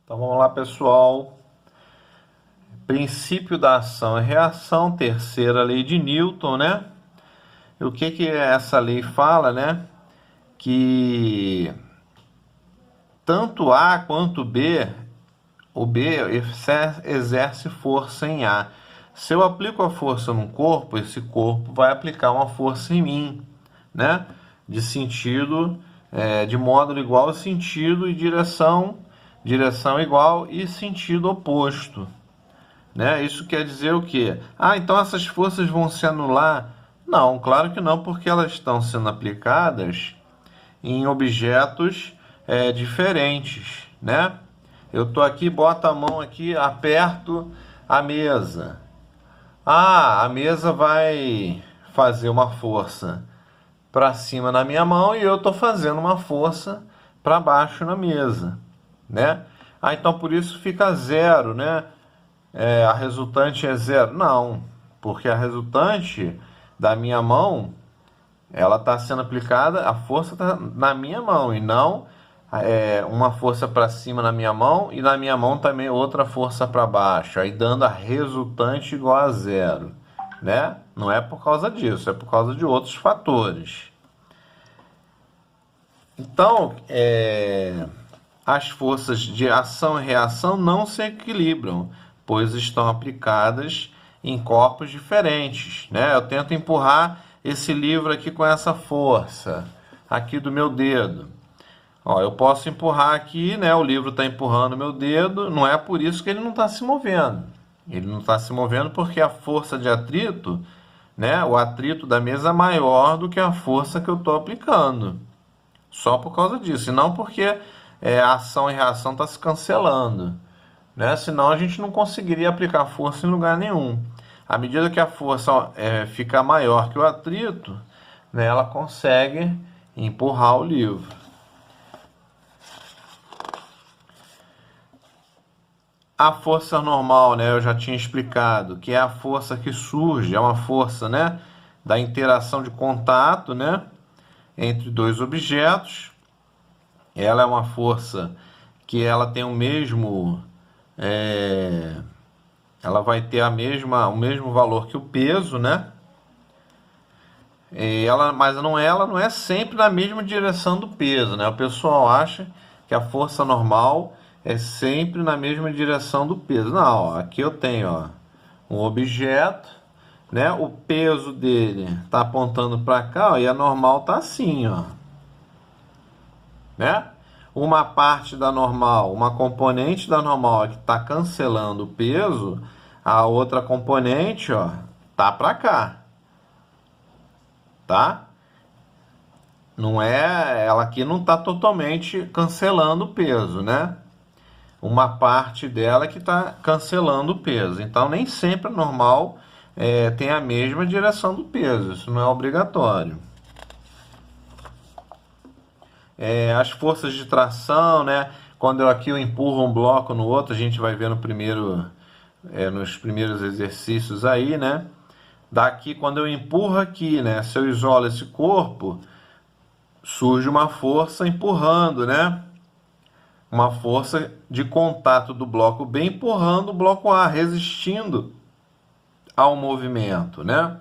Então vamos lá, pessoal. Princípio da ação e reação, terceira lei de Newton, né? E o que essa lei fala, né? Que tanto A quanto B, o B exerce força em A. Se eu aplico a força num corpo, esse corpo vai aplicar uma força em mim, né? De sentido, de módulo igual, sentido e direção igual e sentido oposto. Né? Isso quer dizer o quê? Ah, então essas forças vão se anular? Não, claro que não, porque elas estão sendo aplicadas em objetos diferentes, né? Eu estou aqui, boto a mão aqui, aperto a mesa. Ah, a mesa vai fazer uma força para cima na minha mão e eu estou fazendo uma força para baixo na mesa, né? Ah, então por isso fica zero, né? A resultante é zero. Não, porque a resultante da minha mão, ela está sendo aplicada, a força está na minha mão e não uma força para cima na minha mão e na minha mão também outra força para baixo, aí dando a resultante igual a zero, né? Não é por causa disso, é por causa de outros fatores. Então, as forças de ação e reação não se equilibram, pois estão aplicadas em corpos diferentes, né? Eu tento empurrar esse livro aqui com essa força, aqui do meu dedo. Ó, eu posso empurrar aqui, né? O livro está empurrando o meu dedo, não é por isso que ele não está se movendo. Ele não está se movendo porque a força de atrito, né? O atrito da mesa é maior do que a força que eu estou aplicando. Só por causa disso, e não porque a ação e reação está se cancelando, né? Senão a gente não conseguiria aplicar força em lugar nenhum. À medida que a força fica maior que o atrito, né, ela consegue empurrar o livro. A força normal, né, eu já tinha explicado, que é a força que surge, é uma força, né, da interação de contato, né, entre dois objetos. Ela é uma força que ela tem o mesmo, ela vai ter o mesmo valor que o peso, né? Mas ela não é sempre na mesma direção do peso, né? O pessoal acha que a força normal é sempre na mesma direção do peso. Não, ó, aqui eu tenho, ó, um objeto, né? O peso dele está apontando para cá, ó, e a normal está assim, ó, né? Uma parte da normal, uma componente da normal que está cancelando o peso, a outra componente, ó, tá para cá, tá? Não é, ela aqui não está totalmente cancelando o peso, né? Uma parte dela que está cancelando o peso. Então nem sempre a normal tem a mesma direção do peso. Isso não é obrigatório. As forças de tração, né? Quando eu empurro um bloco no outro, a gente vai ver nos primeiros exercícios aí, né? Daqui, quando eu empurro aqui, né? Se eu isolo esse corpo, surge uma força empurrando, né? Uma força de contato do bloco B empurrando o bloco A, resistindo ao movimento, né?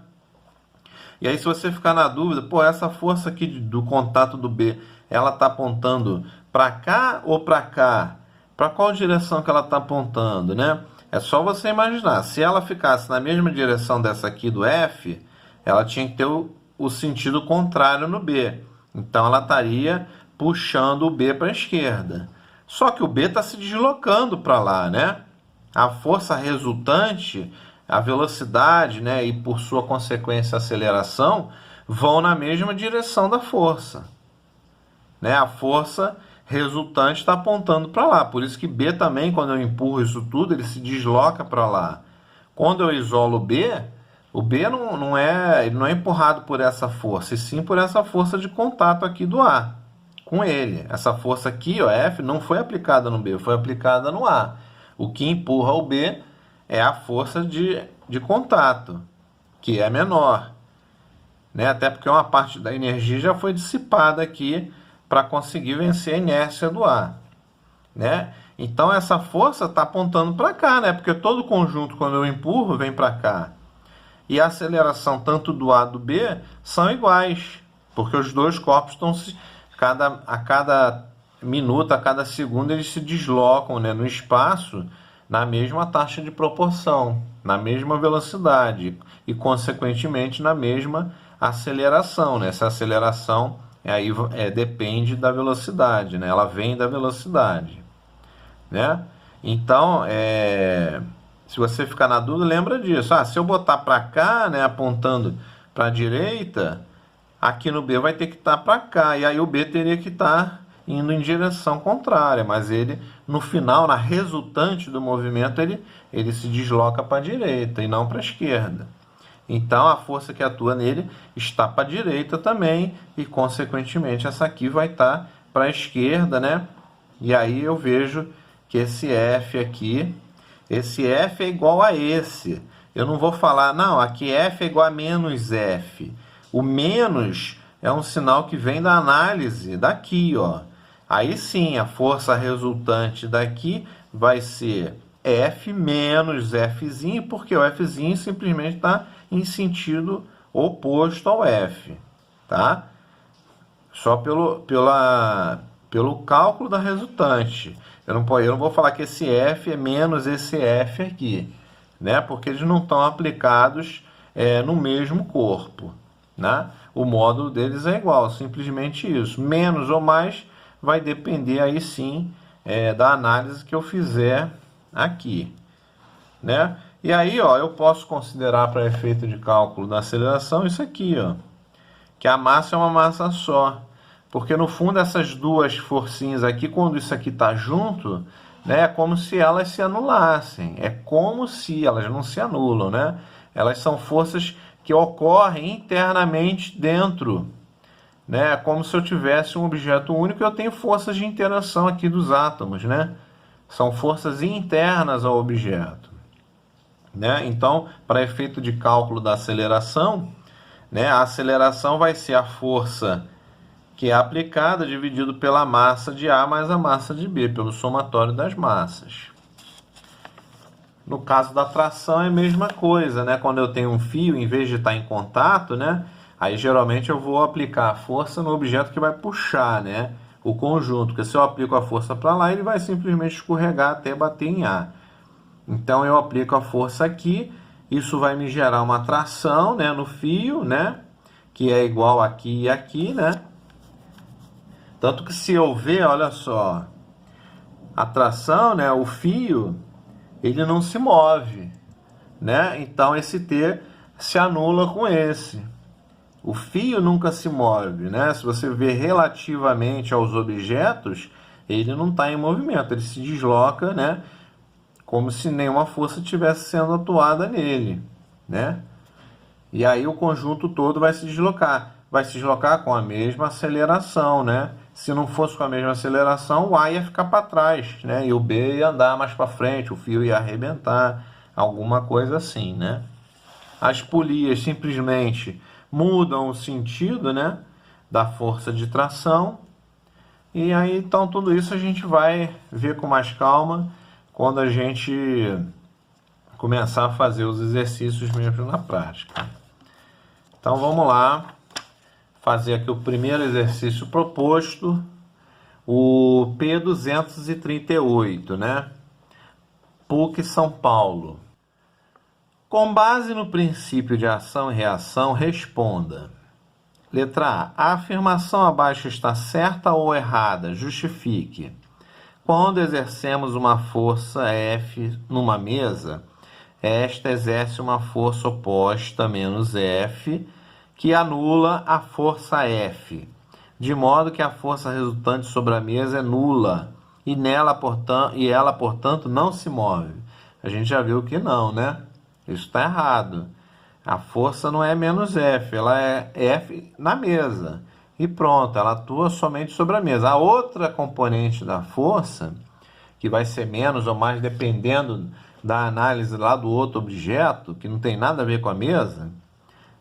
E aí, se você ficar na dúvida, pô, essa força aqui do contato do B, ela está apontando para cá ou para cá? Para qual direção que ela está apontando, né? É só você imaginar. Se ela ficasse na mesma direção dessa aqui do F, ela tinha que ter o sentido contrário no B. Então, ela estaria puxando o B para a esquerda. Só que o B está se deslocando para lá, né? A força resultante, a velocidade, né, e por sua consequência a aceleração, vão na mesma direção da força, né? A força resultante está apontando para lá. Por isso que B também, quando eu empurro isso tudo, ele se desloca para lá. Quando eu isolo o B ele não é empurrado por essa força, e sim por essa força de contato aqui do A com ele. Essa força aqui, ó, F, não foi aplicada no B, foi aplicada no A. O que empurra o B é a força de contato, que é menor, né? Até porque uma parte da energia já foi dissipada aqui para conseguir vencer a inércia do A, né? Então essa força está apontando para cá, né? Porque todo conjunto, quando eu empurro, vem para cá. E a aceleração tanto do A do B são iguais, porque os dois corpos estão a cada minuto, a cada segundo, eles se deslocam, né, no espaço na mesma taxa de proporção, na mesma velocidade e, consequentemente, na mesma aceleração, né? Essa aceleração depende da velocidade, né? Ela vem da velocidade, né? Então, se você ficar na dúvida, lembra disso. Se eu botar para cá, né, apontando para a direita, aqui no B vai ter que estar para cá, e aí o B teria que estar indo em direção contrária, mas ele, no final, na resultante do movimento, ele se desloca para a direita e não para a esquerda. Então, a força que atua nele está para a direita também, e, consequentemente, essa aqui vai estar para a esquerda, né? E aí eu vejo que esse F aqui, esse F é igual a esse. Eu não vou falar, não, aqui F é igual a menos F. O menos é um sinal que vem da análise daqui, ó. Aí sim, a força resultante daqui vai ser F menos Fzinho, porque o Fzinho simplesmente está em sentido oposto ao F, tá? Só pelo cálculo da resultante. Eu não vou falar que esse F é menos esse F aqui, né? Porque eles não estão aplicados no mesmo corpo, né? O módulo deles é igual, simplesmente isso. Menos ou mais vai depender aí sim da análise que eu fizer aqui, né? E aí, ó, eu posso considerar para efeito de cálculo da aceleração isso aqui, ó, que a massa é uma massa só. Porque no fundo essas duas forcinhas aqui, quando isso aqui está junto, né, é como se elas se anulassem. É como se elas não se anulam, né? Elas são forças que ocorrem internamente dentro, né? É como se eu tivesse um objeto único e eu tenho forças de interação aqui dos átomos, né? São forças internas ao objeto, né? Então, para efeito de cálculo da aceleração, né, a aceleração vai ser a força que é aplicada dividido pela massa de A mais a massa de B, pelo somatório das massas. No caso da tração é a mesma coisa, né? Quando eu tenho um fio, em vez de estar em contato, né, aí geralmente eu vou aplicar a força no objeto que vai puxar, né, o conjunto, porque se eu aplico a força para lá, ele vai simplesmente escorregar até bater em A. Então eu aplico a força aqui, isso vai me gerar uma tração, né, no fio, né, que é igual aqui e aqui, né? Tanto que se eu ver, olha só, a tração, né, o fio, ele não se move, né? Então esse T se anula com esse. O fio nunca se move, né? Se você ver relativamente aos objetos, ele não está em movimento, ele se desloca, né? Como se nenhuma força estivesse sendo atuada nele, né? E aí o conjunto todo vai se deslocar com a mesma aceleração, né? Se não fosse com a mesma aceleração, o A ia ficar para trás, né? E o B ia andar mais para frente, o fio ia arrebentar, alguma coisa assim, né? As polias simplesmente mudam o sentido, né, da força de tração. E aí, então, tudo isso a gente vai ver com mais calma quando a gente começar a fazer os exercícios mesmo na prática. Então, vamos lá fazer aqui o primeiro exercício proposto, o P238, né? PUC São Paulo. Com base no princípio de ação e reação, responda. Letra A. A afirmação abaixo está certa ou errada? Justifique. Quando exercemos uma força F numa mesa, esta exerce uma força oposta menos F, que anula a força F, de modo que a força resultante sobre a mesa é nula, e ela, portanto, não se move. A gente já viu que não, né? Isso está errado. A força não é menos F, ela é F na mesa. E pronto, ela atua somente sobre a mesa. A outra componente da força, que vai ser menos ou mais dependendo da análise lá do outro objeto, que não tem nada a ver com a mesa,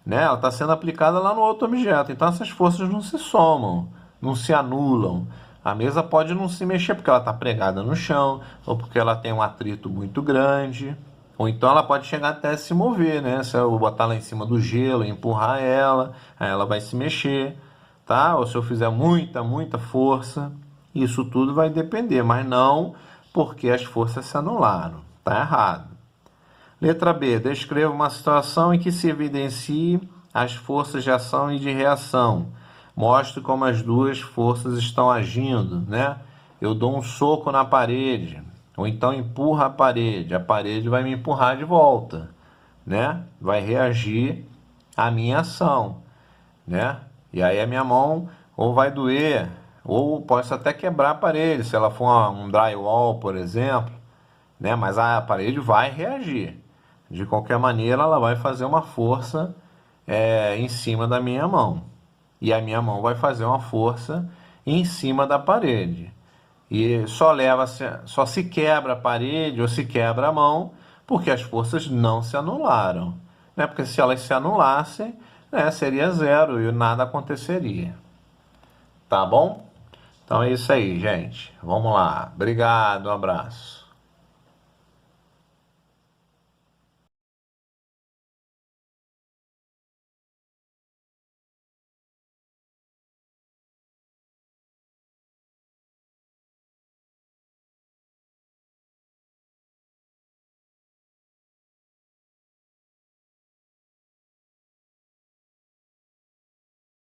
né? Ela está sendo aplicada lá no outro objeto. Então essas forças não se somam, não se anulam. A mesa pode não se mexer porque ela está pregada no chão, ou porque ela tem um atrito muito grande, ou então ela pode chegar até se mover, né? Se eu botar lá em cima do gelo e empurrar ela, aí ela vai se mexer, tá? Ou se eu fizer muita força, isso tudo vai depender, mas não porque as forças se anularam, tá errado. Letra B. Descreva uma situação em que se evidencie as forças de ação e de reação. Mostre como as duas forças estão agindo, né? Eu dou um soco na parede, ou então empurra a parede vai me empurrar de volta, né? Vai reagir à minha ação, né? E aí a minha mão ou vai doer, ou posso até quebrar a parede, se ela for um drywall, por exemplo, né? Mas a parede vai reagir. De qualquer maneira, ela vai fazer uma força em cima da minha mão. E a minha mão vai fazer uma força em cima da parede. E só se quebra a parede ou se quebra a mão porque as forças não se anularam. Né? Porque se elas se anulassem, né, seria zero e nada aconteceria. Tá bom? Então é isso aí, gente. Vamos lá. Obrigado, um abraço.